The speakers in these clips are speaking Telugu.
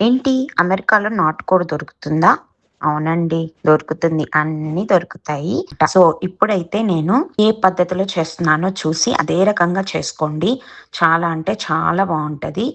ఏంటి అమెరికాలో నాటుకోడి దొరుకుతుందా? అవునండి. దొరుకుతుంది. అన్నీ దొరుకుతాయి. సో, ఇప్పుడైతే నేను ఏ పద్ధతిలో చేస్తున్నానో చూసి అదే రకంగా చేసుకోండి. చాలా అంటే చాలా బావుంటది.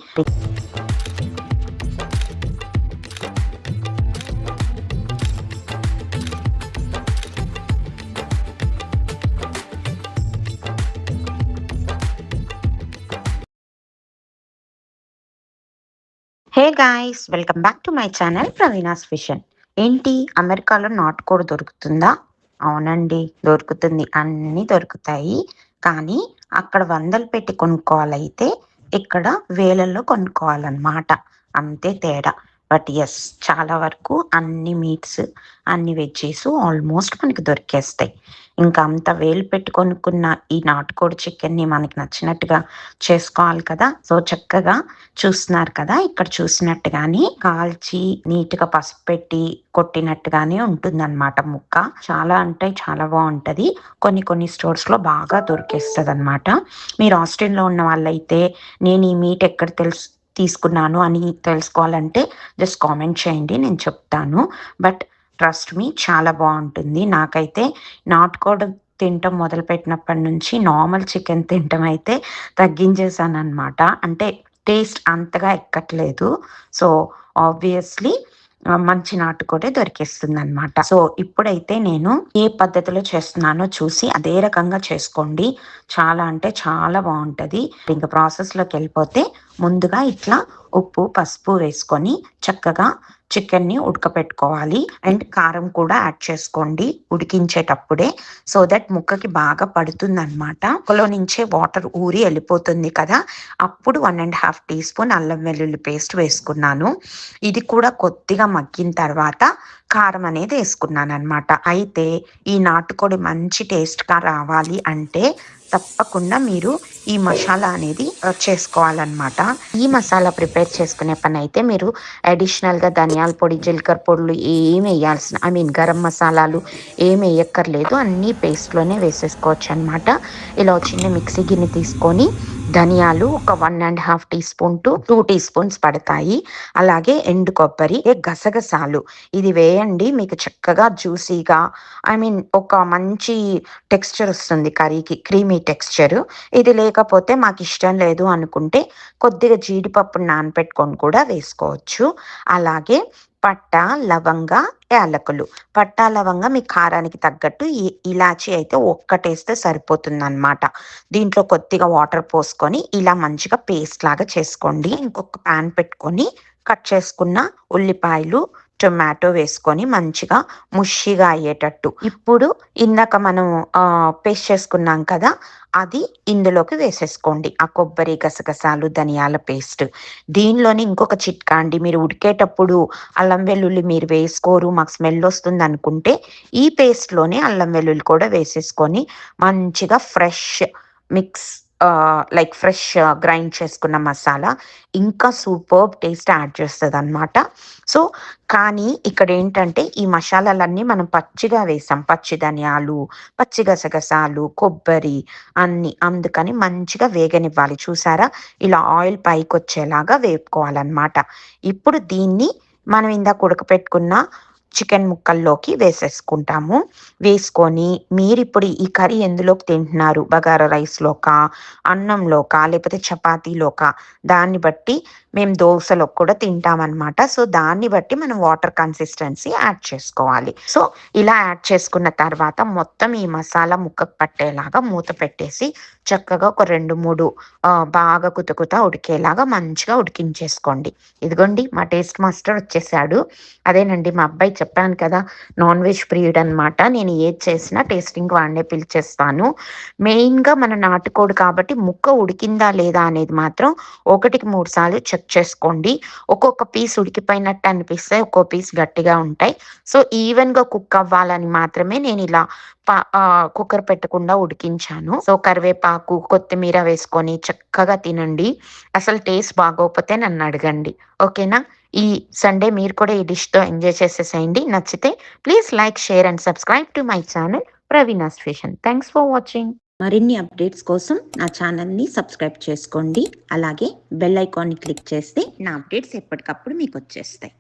Hey guys! Welcome back to my channel Praveena's fission. ఏంటి అమెరికాలో నాటుకోడి దొరుకుతుందా? అవునండి. దొరుకుతుంది. అన్నీ దొరుకుతాయి. కానీ అక్కడ వందలు పెట్టి కొనుక్కోవాలైతే ఇక్కడ వేలల్లో కొనుక్కోవాలన్నమాట. అంతే తేడా. బట్ యెస్, చాలా వరకు అన్ని మీట్స్, అన్ని వెజ్జీసు ఆల్మోస్ట్ మనకి దొరికేస్తాయి. ఇంకా అంత వేలు పెట్టి కొనుక్కున్న ఈ నాటుకోడి చికెన్‌ని మనకి నచ్చినట్టుగా చేసుకోవాలి కదా! సో, చక్కగా చూస్తున్నారు కదా! ఇక్కడ చూసినట్టుగానే కాల్చి నీట్‌గా పసుపు పెట్టి కొట్టినట్టుగానే ఉంటుందన్నమాట ముక్క. చాలా అంటే చాలా బావుంటది. కొన్ని స్టోర్స్‌లో బాగా దొరికేస్తదన్నమాట. మీరు ఆస్టిన్‌లో ఉన్న వాళ్ళైతే నేను ఈ మీట్ ఎక్కడ తీసుకున్నాను అని తెలుసుకోవాలంటే జస్ట్ కామెంట్ చేయండి. నేను చెప్తాను. బట్ ట్రస్ట్ మీ, చాలా బావుంటుంది. నాకైతే నాటుకోడి తినటం మొదలుపెట్టినప్పటి నుంచి నార్మల్ చికెన్ తినటం అయితే తగ్గించేసాననమాట. అంటే టేస్ట్ అంతగా ఎక్కట్లేదు. సో, ఆబ్వియస్‌లీ మంచి నాటుకోడే దొరికేస్తుందనమాట. సో, ఇప్పుడైతే నేను ఏ పద్ధతిలో చేస్తున్నానో చూసి అదే రకంగా చేసుకోండి. చాలా అంటే చాలా బావుంటది. ఇంక ప్రాసెస్‌లోకెళ్ళిపోతే ముందుగా ఇట్లా ఉప్పు, పసుపు వేసుకొని చక్కగా చికెన్‌ని ఉడకపెట్టుకోవాలి. అండ్ కారం కూడా యాడ్ చేసుకోండి ఉడికించేటప్పుడే. సో దట్ ముక్కకి బాగా పడుతుందనమాట. ముక్కలో నుంచే వాటర్ ఊరి ఎళ్ళిపోతుంది కదా! అప్పుడు 1 ½ టీ స్పూన్ అల్లం వెల్లుల్లి పేస్ట్ వేసుకున్నాను. ఇది కూడా కొద్దిగా మగ్గిన తర్వాత కారం అనేది ఏసుకున్నాననమాట. అయితే ఈ నాటుకోడి మంచి టేస్ట్‌గా రావాలి అంటే తప్పకుండా మీరు ఈ మసాలా అనేది చేసుకోవాలనమాట. ఈ మసాలా ప్రిపేర్ చేసుకునే పనైతే మీరు అడిషనల్‌గా ధనియాల పొడి, జీలకర్ర పొడులు గరం మసాలాలు ఏమి ఎయక్కర్లేదు. అన్నీ పేస్ట్‌లోనే వేసేసుకోవచ్చనమాట. ఇలా ఒక చిన్న మిక్సీ గిన్నె తీసుకొని ధనియాలు ఒక 1 ½ teaspoon to 2 teaspoons పడతాయి. అలాగే ఎండు కొబ్బరి, గసగసాలు ఇది వేయండి. మీకు చక్కగా జ్యూసీగా ఒక మంచి టెక్స్చర్ వస్తుంది కర్రీకి. Creamy texture. ఇది లేకపోతే మాకిష్టం లేదు అనుకుంటే కొద్దిగా జీడిపప్పుని నానపెట్టుకొని కూడా వేసుకోవచ్చు. అలాగే పట్ట, లవంగ, యాలకులు. పట్ట, లవంగ మీ కారానికి తగ్గట్టు ఇలాచీ అయితే ఒక్కటేస్తే సరిపోతుందనమాట. దీంట్లో కొద్దిగా వాటర్ పోసుకొని ఇలా మంచిగా పేస్ట్ లాగా చేసుకోండి. ఇంకొక పాన్ పెట్టుకొని కట్ చేసుకున్న ఉల్లిపాయలు, టొమాటో వేసుకొని మంచిగా ముషిగా అయ్యేటట్టు. ఇప్పుడు ఇందాక మనం పేస్ట్ చేసుకున్నాం కదా! అది ఇందులోకి వేసేసుకోండి. ఆ కొబ్బరి, గసగసాలు, ధనియాల పేస్ట్. దీనిలోనే ఇంకొక చిట్కా అండి. మీరు ఉడికేటప్పుడు అల్లం వెల్లుల్లి మీరు వేసుకోరు, మాకు స్మెల్ వస్తుందనుకుంటే ఈ పేస్ట్‌లోనే అల్లం వెల్లుల్లి కూడా వేసేసుకొని మంచిగా మిక్స్ ఫ్రెష్ గ్రైండ్ చేసుకున్న మసాలా ఇంకా సూపర్బ్ టేస్ట్ యాడ్ చేస్తదనమాట. సో, కానీ ఇక్కడేంటంటే ఈ మసాలాలన్నీ మనం పచ్చిగా వేసాం. పచ్చి ధనియాలు, పచ్చి గసగసాలు, కొబ్బరి అన్నీ. అందుకని మంచిగా వేగనివ్వాలి. చూసారా? ఇలా ఆయిల్ పైకొచ్చేలాగా వేపుకోవాలనమాట. ఇప్పుడు దీన్ని మనం ఇందాక ఉడకపెట్టుకున్న చికెన్ ముక్కల్లోకి వేసేసుకుంటాము. వేసుకొని మీరిప్పుడు ఈ కర్రీ ఎందులోకి తింటున్నారు? బగారా రైస్‌లోకా? అన్నంలోకా? లేకపోతే చపాతీలోకా? దాన్ని బట్టి మేము దోసలోకి కూడా తింటామనమాట. సో, దాన్ని బట్టి మనం వాటర్ కన్సిస్టెన్సీ యాడ్ చేసుకోవాలి. సో, ఇలా యాడ్ చేసుకున్న తర్వాత మొత్తం ఈ మసాలా ముక్కకు పట్టేలాగా మూత పెట్టేసి చక్కగా ఒక 2, 3 బాగా కుత ఉడికేలాగా మంచిగా ఉడికించేసుకోండి. ఇదిగోండి మా టేస్ట్ మాస్టర్ వచ్చేసాడు. అదేనండి మా అబ్బాయి, చెప్పాను కదా! నాన్ వెజ్ ప్రియుడనమాట. నేను ఏది చేసినా టేస్టింగ్‌కి వాడినే పిలిచేస్తాను. మెయిన్‌గా మన నాటుకోడి కాబట్టి ముక్క ఉడికిందా లేదా అనేది మాత్రం 1కి 3 సార్లు చెక్ చేసుకోండి. ఒక్కొక్క పీస్ ఉడికిపోయినట్టు అనిపిస్తాయి. ఒక్కో పీస్ గట్టిగా ఉంటాయి. సో, ఈవెన్‌గా కుక్ అవ్వాలని మాత్రమే నేనిలా కుక్కర్ పెట్టకుండా ఉడికించాను. సో, కరివేపాకు, కొత్తిమీర వేసుకొని చక్కగా తినండి. అసలు టేస్ట్ బాగోకపోతే నన్నడగండి. ఓకేనా? ఈ సండే మీరు కూడా ఈ డిష్‌తో ఎంజాయ్ చేసేసేయండి. నచ్చితే please like, share and subscribe to my channel Praveena's fission. Thanks for watching. మరిన్ని అప్డేట్స్ కోసం నా ఛానల్ని సబ్స్క్రైబ్ చేసుకోండి. అలాగే బెల్ ఐకాన్ని క్లిక్ చేస్తే నా అప్డేట్స్ ఎప్పటికప్పుడు మీకు వచ్చేస్తాయి.